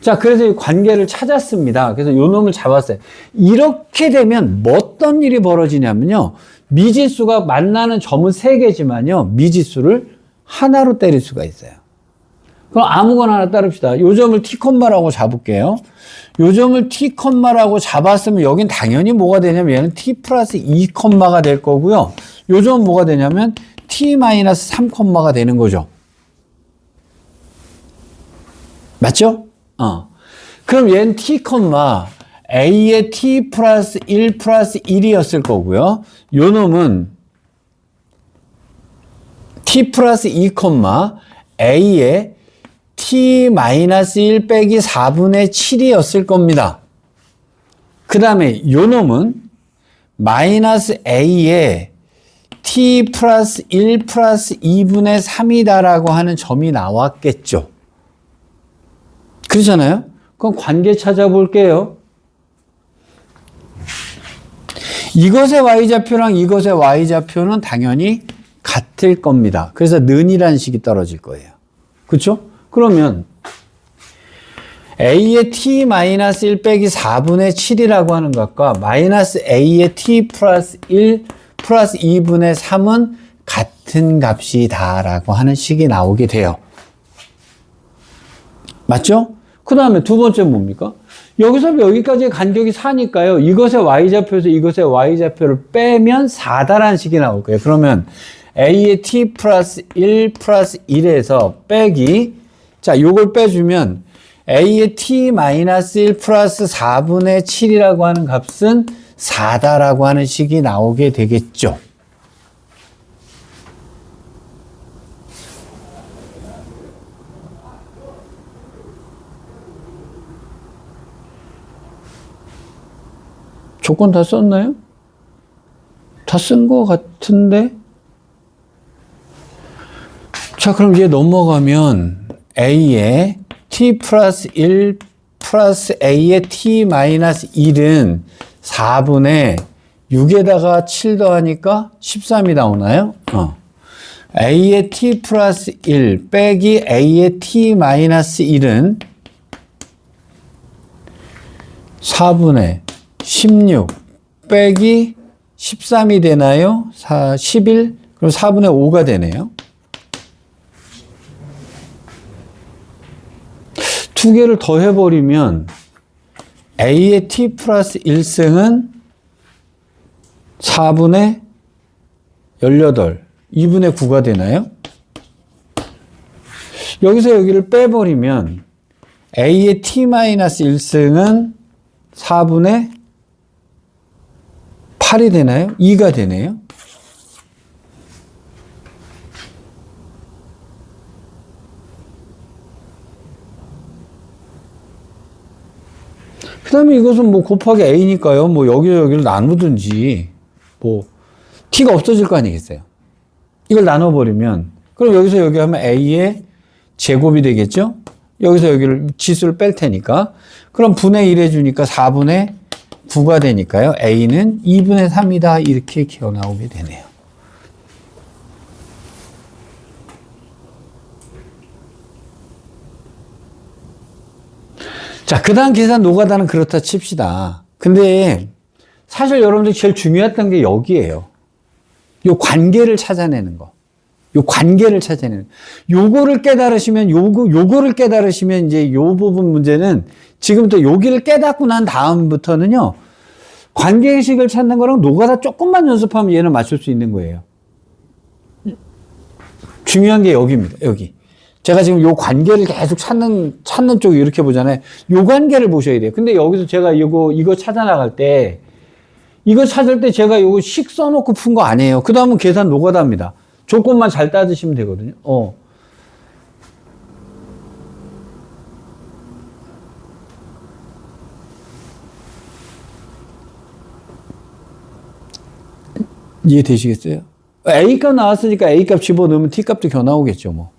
자, 그래서 이 관계를 찾았습니다. 그래서 요 놈을 잡았어요. 이렇게 되면 뭐 어떤 일이 벌어지냐면요. 미지수가 만나는 점은 3개지만요. 미지수를 하나로 때릴 수가 있어요. 그럼 아무거나 하나 따릅시다. 요 점을 t, 라고 잡을게요. 요 점을 t, 라고 잡았으면 여긴 당연히 뭐가 되냐면 얘는 t 플러스 2, 가 될 거고요. 요 점은 뭐가 되냐면 t 마이너스 3, 가 되는 거죠. 맞죠? 그럼 얘는 t, a의 t 플러스 1 플러스 1이었을 거고요. 요 놈은 t 플러스 2, a의 t 마이너스 1 빼기 4분의 7이었을 겁니다. 그 다음에 요 놈은 마이너스 a의 t 플러스 1 플러스 2분의 3이다라고 하는 점이 나왔겠죠. 그렇잖아요? 그럼 관계 찾아볼게요. 이것의 y좌표랑 이것의 y좌표는 당연히 같을 겁니다. 그래서 는이라는 식이 떨어질 거예요. 그렇죠? 그러면 a의 t-1 빼기 4분의 7이라고 하는 것과 마이너스 a의 t 플러스 1 플러스 2분의 3은 같은 값이다 라고 하는 식이 나오게 돼요. 맞죠? 그 다음에 두 번째 뭡니까? 여기서 여기까지의 간격이 4니까요. 이것의 y좌표에서 이것의 y좌표를 빼면 4다라는 식이 나올 거예요. 그러면 a의 t 플러스 1 플러스 1에서 빼기, 자, 요걸 빼주면 a의 t 마이너스 1 플러스 4분의 7이라고 하는 값은 4다라고 하는 식이 나오게 되겠죠. 조건 다 썼나요? 다 쓴 것 같은데? 자, 그럼 이제 넘어가면 a의 t 플러스 1 플러스 a의 t 마이너스 1은 4분의 6에다가 7 더하니까 13이 나오나요? a의 t 플러스 1 빼기 a의 t 마이너스 1은 4분의 16 빼기 13이 되나요? 11? 그럼 4분의 5가 되네요. 두 개를 더해버리면 a의 t 플러스 1승은 4분의 18, 2분의 9가 되나요? 여기서 여기를 빼버리면 a의 t 마이너스 1승은 4분의 8이 되나요? 2가 되네요. 그 다음에 이것은 뭐 곱하기 a니까요. 뭐 여기를 나누든지, 뭐, t가 없어질 거 아니겠어요? 이걸 나눠버리면, 그럼 여기서 여기 하면 a의 제곱이 되겠죠? 여기서 여기를 지수를 뺄 테니까. 그럼 분의 1 해주니까 4분의 9가 되니까요. a는 2분의 3이다. 이렇게 기어 나오게 되네요. 자, 그 다음 계산 노가다는 그렇다 칩시다. 근데 사실 여러분들 제일 중요했던 게 여기에요. 요 관계를 찾아내는 거. 요 관계를 찾아내는 거. 요거를 깨달으시면, 요거를 깨달으시면 이제 요 부분 문제는 지금부터 여기를 깨닫고 난 다음부터는요, 관계의식을 찾는 거랑 노가다 조금만 연습하면 얘는 맞출 수 있는 거예요. 중요한 게 여기입니다. 여기. 제가 지금 요 관계를 계속 찾는 쪽이 이렇게 보잖아요. 요 관계를 보셔야 돼요. 근데 여기서 제가 이거 찾아나갈 때, 이거 찾을 때 제가 요거 식 써놓고 푼 거 아니에요. 그 다음은 계산 노가다입니다. 조건만 잘 따지시면 되거든요. 이해되시겠어요? A값 나왔으니까 A값 집어넣으면 T값도 겨 나오겠죠, 뭐.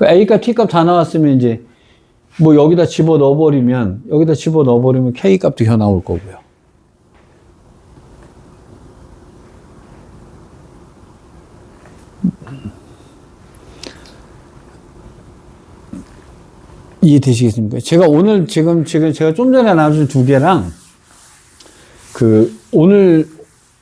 A값, T값 다 나왔으면 이제 뭐 여기다 집어넣어버리면 K값도 겨 나올 거고요. 이해되시겠습니까? 제가 오늘 지금 제가 좀 전에 나눠준 두 개랑 오늘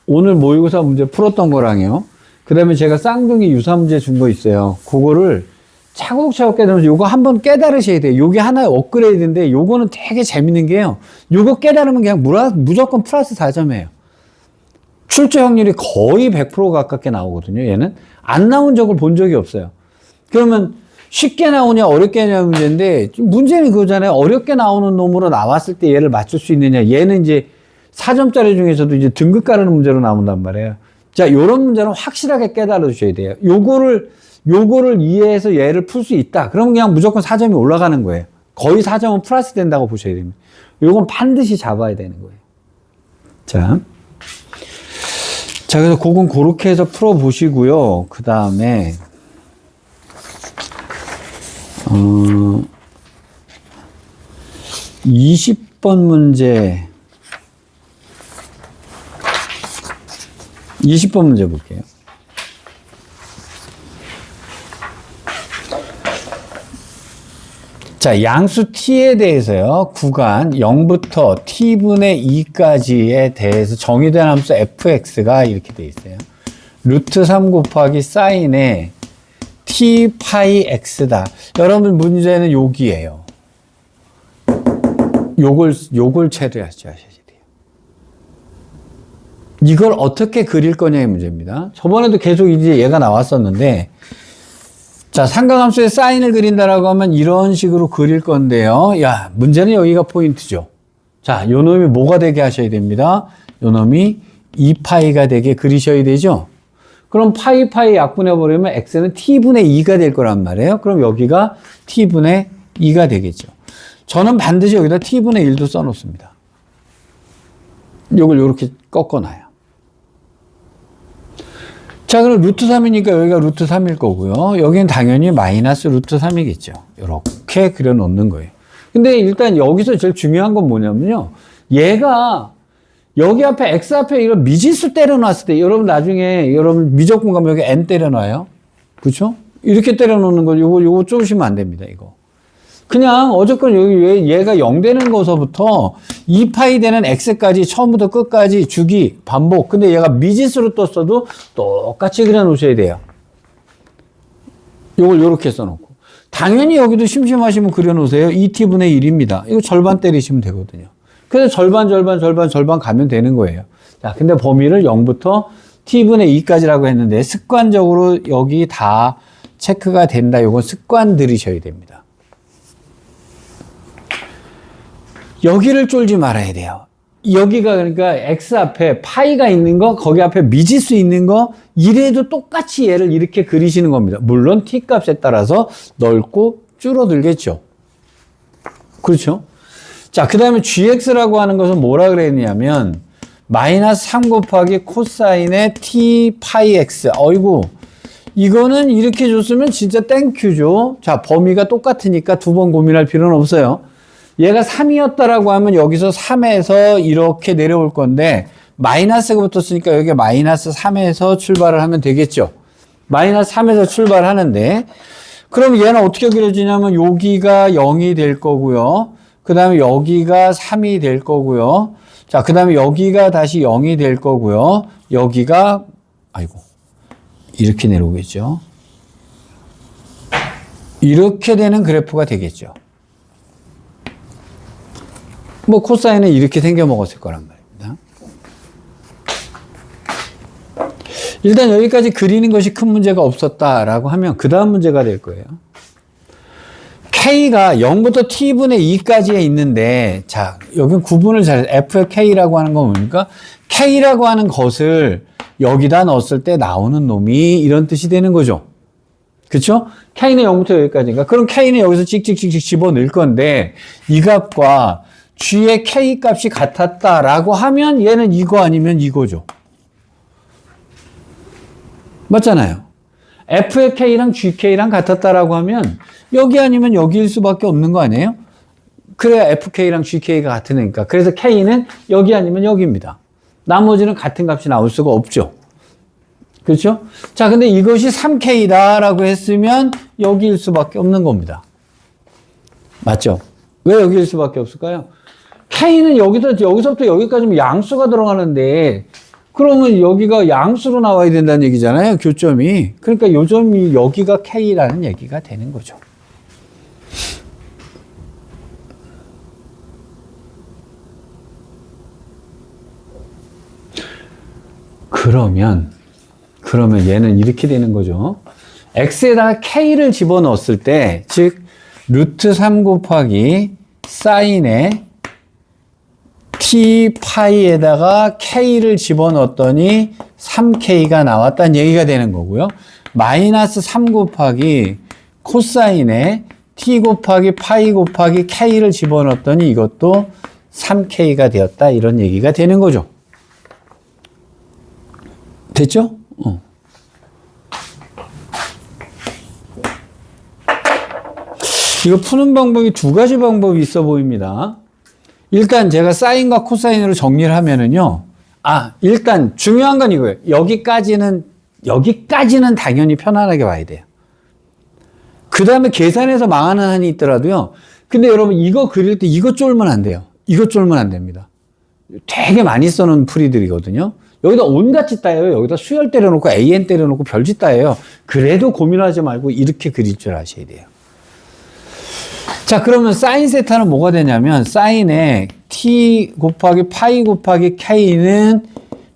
모의고사 문제 풀었던 거랑요. 그 다음에 제가 쌍둥이 유사 문제 준 거 있어요. 그거를 차곡차곡 깨달으면서 요거 한번 깨달으셔야 돼요. 요게 하나의 업그레이드인데 요거는 되게 재밌는 게요. 요거 깨달으면 그냥 무조건 플러스 4점이에요. 출제 확률이 거의 100% 가깝게 나오거든요. 얘는 안 나온 적을 본 적이 없어요. 그러면 쉽게 나오냐 어렵게 나오냐 문제인데 문제는 그거잖아요. 어렵게 나오는 놈으로 나왔을 때 얘를 맞출 수 있느냐. 얘는 이제 4점짜리 중에서도 이제 등급 가르는 문제로 나온단 말이에요. 자, 요런 문제는 확실하게 깨달아 주셔야 돼요. 요거를 이해해서 얘를 풀 수 있다. 그러면 그냥 무조건 4점이 올라가는 거예요. 거의 4점은 플러스 된다고 보셔야 됩니다. 요건 반드시 잡아야 되는 거예요. 자, 그래서 그건 그렇게 해서 풀어 보시고요. 그 다음에 20번 문제 20번 문제 볼게요. 자, 양수 t에 대해서요. 구간 0부터 t분의 2까지에 대해서 정의된 함수 fx가 이렇게 돼 있어요. 루트 3 곱하기 사인의 t 파이 x다. 여러분 문제는 여기예요. 요걸 체크하셔야 돼요. 이걸 어떻게 그릴 거냐의 문제입니다. 저번에도 계속 이제 얘가 나왔었는데, 자, 삼각함수의 사인을 그린다라고 하면 이런 식으로 그릴 건데요. 야, 문제는 여기가 포인트죠. 자, 요 놈이 뭐가 되게 하셔야 됩니다. 요 놈이 2파이가 되게 그리셔야 되죠. 그럼 파이 약분해버리면 x는 t분의 2가 될 거란 말이에요. 그럼 여기가 t분의 2가 되겠죠. 저는 반드시 여기다 t분의 1도 써놓습니다. 요걸 요렇게 꺾어놔요. 자, 그럼 루트 3이니까 여기가 루트 3일 거고요. 여기는 당연히 마이너스 루트 3이겠죠. 이렇게 그려놓는 거예요. 근데 일단 여기서 제일 중요한 건 뭐냐면요. 얘가 여기 앞에 x 앞에 이런 미지수 때려놨을 때 여러분 나중에 여러분 미적분 가면 여기 n 때려놔요. 그렇죠? 이렇게 때려놓는 거 요거 쪼으시면 안 됩니다. 이거. 그냥 어쨌건 여기 얘가 0 되는 거서부터 2파이 되는 x까지 처음부터 끝까지 주기 반복. 근데 얘가 미지수로 떴어도 똑같이 그려 놓으셔야 돼요. 요걸 요렇게 써놓고. 당연히 여기도 심심하시면 그려 놓으세요. 2t분의 1입니다. 이거 절반 때리시면 되거든요. 그래서 절반 가면 되는 거예요. 자, 근데 범위를 0부터 t분의 2까지라고 했는데 습관적으로 여기 다 체크가 된다. 요건 습관 들이셔야 됩니다. 여기를 쫄지 말아야 돼요. 여기가 그러니까 x 앞에 파이가 있는 거, 거기 앞에 미지수 있는 거, 이래도 똑같이 얘를 이렇게 그리시는 겁니다. 물론 t 값에 따라서 넓고 줄어들겠죠. 그렇죠? 자, 그 다음에 gx라고 하는 것은 뭐라 그랬냐면 마이너스 3 곱하기 코사인의 t 파이 x. 어이구, 이거는 이렇게 줬으면 진짜 땡큐죠. 자, 범위가 똑같으니까 두 번 고민할 필요는 없어요. 얘가 3이었다라고 하면 여기서 3에서 이렇게 내려올 건데 마이너스가 붙었으니까 여기 마이너스 3에서 출발을 하면 되겠죠. 마이너스 3에서 출발하는데 그럼 얘는 어떻게 그려지냐면 여기가 0이 될 거고요. 그 다음에 여기가 3이 될 거고요. 자, 그 다음에 여기가 다시 0이 될 거고요. 여기가 아이고 이렇게 내려오겠죠. 이렇게 되는 그래프가 되겠죠. 뭐 코사인은 이렇게 생겨 먹었을 거란 말입니다. 일단 여기까지 그리는 것이 큰 문제가 없었다라고 하면 그 다음 문제가 될 거예요. K가 0부터 T분의 2까지에 있는데 자, 여긴 구분을 잘 F의 K라고 하는 건 뭡니까? K라고 하는 것을 여기다 넣었을 때 나오는 놈이 이런 뜻이 되는 거죠. 그쵸? K는 0부터 여기까지인가? 그럼 K는 여기서 찍찍찍찍 집어넣을 건데 이 값과 G의 K 값이 같았다라고 하면 얘는 이거 아니면 이거죠. 맞잖아요. F의 K랑 GK랑 같았다라고 하면 여기 아니면 여기일 수밖에 없는 거 아니에요? 그래야 FK랑 GK가 같으니까. 그래서 K는 여기 아니면 여기입니다. 나머지는 같은 값이 나올 수가 없죠. 그렇죠? 자, 근데 이것이 3K다라고 했으면 여기일 수밖에 없는 겁니다. 맞죠? 왜 여기일 수밖에 없을까요? K는 여기서부터 여기까지면 양수가 들어가는데, 그러면 여기가 양수로 나와야 된다는 얘기잖아요, 교점이. 그러니까 요 점이 여기가 K라는 얘기가 되는 거죠. 그러면 얘는 이렇게 되는 거죠. X에다가 K를 집어넣었을 때, 즉, 루트 3 곱하기 사인의 T 파이에다가 K를 집어넣었더니 3K가 나왔다는 얘기가 되는 거고요. 마이너스 3 곱하기 코사인의 T 곱하기 파이 곱하기 K를 집어넣었더니 이것도 3K가 되었다. 이런 얘기가 되는 거죠. 됐죠? 이거 푸는 방법이 두 가지 방법이 있어 보입니다. 일단 제가 사인과 코사인으로 정리를 하면은요. 일단 중요한 건 이거예요. 여기까지는 당연히 편안하게 와야 돼요. 그 다음에 계산해서 망하는 한이 있더라도요. 근데 여러분 이거 그릴 때 이거 쫄면 안 돼요. 이거 쫄면 안 됩니다. 되게 많이 써놓은 풀이들이거든요. 여기다 온갖 짓 따요. 여기다 수열 때려놓고 AN 때려놓고 별짓 따요. 그래도 고민하지 말고 이렇게 그릴 줄 아셔야 돼요. 자, 그러면 사인 세타는 뭐가 되냐면 사인의 t 곱하기 파이 곱하기 k는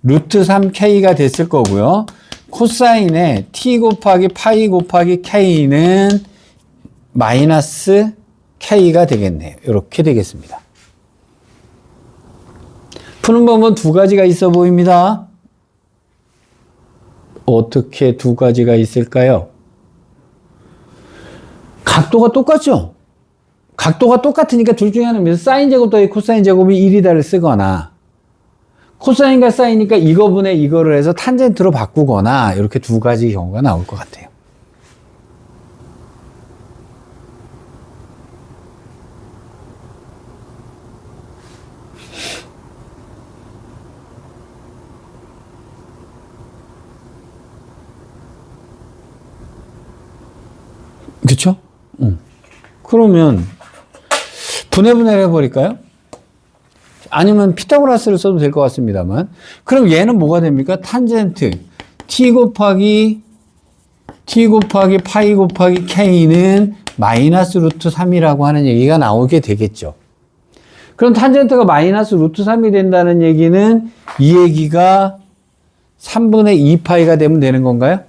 루트 3k가 됐을 거고요. 코사인의 t 곱하기 파이 곱하기 k는 마이너스 k가 되겠네요. 이렇게 되겠습니다. 푸는 방법은 두 가지가 있어 보입니다. 어떻게 두 가지가 있을까요? 각도가 똑같죠? 각도가 똑같으니까 둘 중에 하나는 사인 제곱 더하기 코사인 제곱이 1이다를 쓰거나 코사인과 사인이니까 이거분의 이거를 해서 탄젠트로 바꾸거나 이렇게 두 가지 경우가 나올 것 같아요. 그쵸? 그러면 분해를 해버릴까요? 아니면 피타고라스를 써도 될 것 같습니다만. 그럼 얘는 뭐가 됩니까? 탄젠트 t 곱하기 파이 곱하기 k는 마이너스 루트 3이라고 하는 얘기가 나오게 되겠죠. 그럼 탄젠트가 마이너스 루트 3이 된다는 얘기는 이 얘기가 3분의 2파이가 되면 되는 건가요?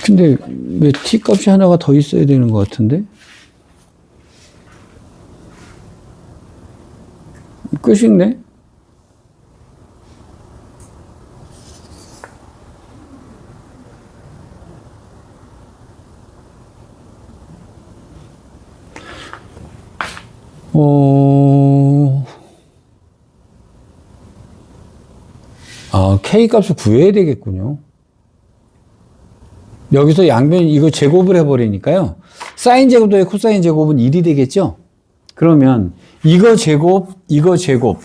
근데 왜 t 값이 하나가 더 있어야 되는 것 같은데? 끝이네? K 값을 구해야 되겠군요. 여기서 양변 이거 제곱을 해버리니까요. 사인 제곱 더하기 코사인 제곱은 1이 되겠죠? 그러면 이거 제곱.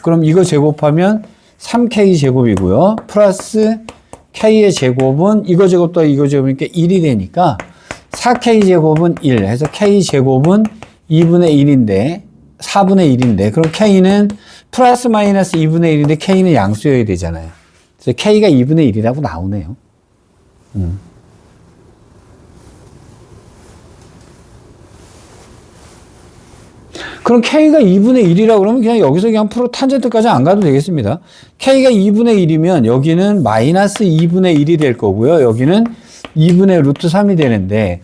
그럼 이거 제곱하면 3K 제곱이고요. 플러스 K의 제곱은 이거 제곱 더하기 이거 제곱이니까 1이 되니까 4K 제곱은 1 해서 K 제곱은 2분의 1인데 4분의 1인데 그럼 K는 플러스 마이너스 2분의 1인데 K는 양수여야 되잖아요. 그래서 K가 2분의 1이라고 나오네요. 그럼 K가 2분의 1이라고 그러면 그냥 여기서 그냥 프로 탄젠트까지 안 가도 되겠습니다. K가 2분의 1이면 여기는 마이너스 2분의 1이 될 거고요. 여기는 2분의 루트 3이 되는데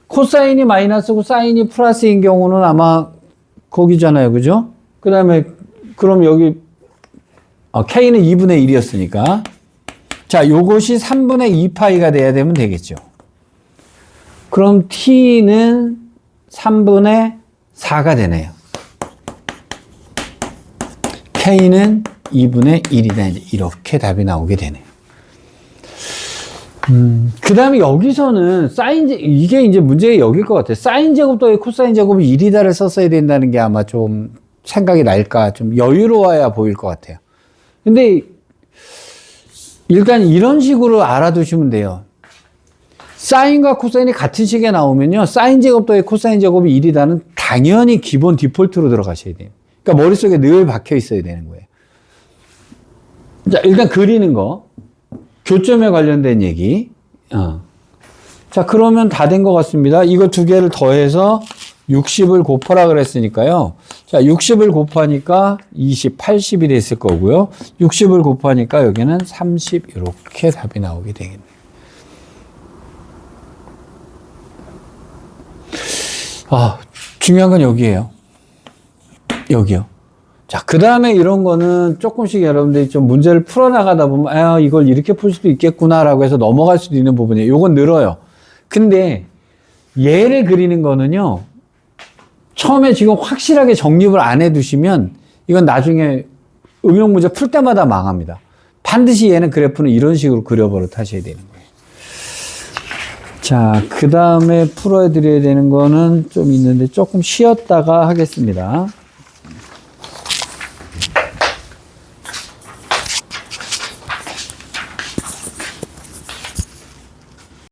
코사인이 마이너스고 사인이 플러스인 경우는 아마 거기잖아요. 그죠? 그 다음에 그럼 여기 K는 2분의 1이었으니까 자, 요것이 3분의 2파이가 돼야 되면 되겠죠. 그럼 T는 3분의 4가 되네요. K는 2분의 1이다. 이렇게 답이 나오게 되네요. 그 다음에 여기서는 이게 이제 문제가 여길 것 같아요. 사인 제곱 더하기 코사인 제곱이 1이다를 썼어야 된다는 게 아마 좀 생각이 날까? 좀 여유로워야 보일 것 같아요. 근데 일단 이런 식으로 알아두시면 돼요. 사인과 코사인이 같은 식에 나오면요. 사인 제곱 더하기 코사인 제곱이 1이다는 당연히 기본 디폴트로 들어가셔야 돼요. 그러니까 머릿속에 늘 박혀 있어야 되는 거예요. 자, 일단 그리는 거. 교점에 관련된 얘기. 자, 그러면 다 된 것 같습니다. 이거 두 개를 더해서 60을 곱하라 그랬으니까요. 자, 60을 곱하니까 20, 80이 됐을 거고요. 60을 곱하니까 여기는 30 이렇게 답이 나오게 되겠네요. 중요한 건 여기에요. 여기요. 자, 그 다음에 이런 거는 조금씩 여러분들이 좀 문제를 풀어나가다 보면, 이걸 이렇게 풀 수도 있겠구나라고 해서 넘어갈 수도 있는 부분이에요. 요건 늘어요. 근데 얘를 그리는 거는요, 처음에 지금 확실하게 정립을 안 해두시면 이건 나중에 응용 문제 풀 때마다 망합니다. 반드시 얘는 그래프는 이런 식으로 그려버려 하셔야 되는 거예요. 자, 그 다음에 풀어드려야 되는 거는 좀 있는데 조금 쉬었다가 하겠습니다.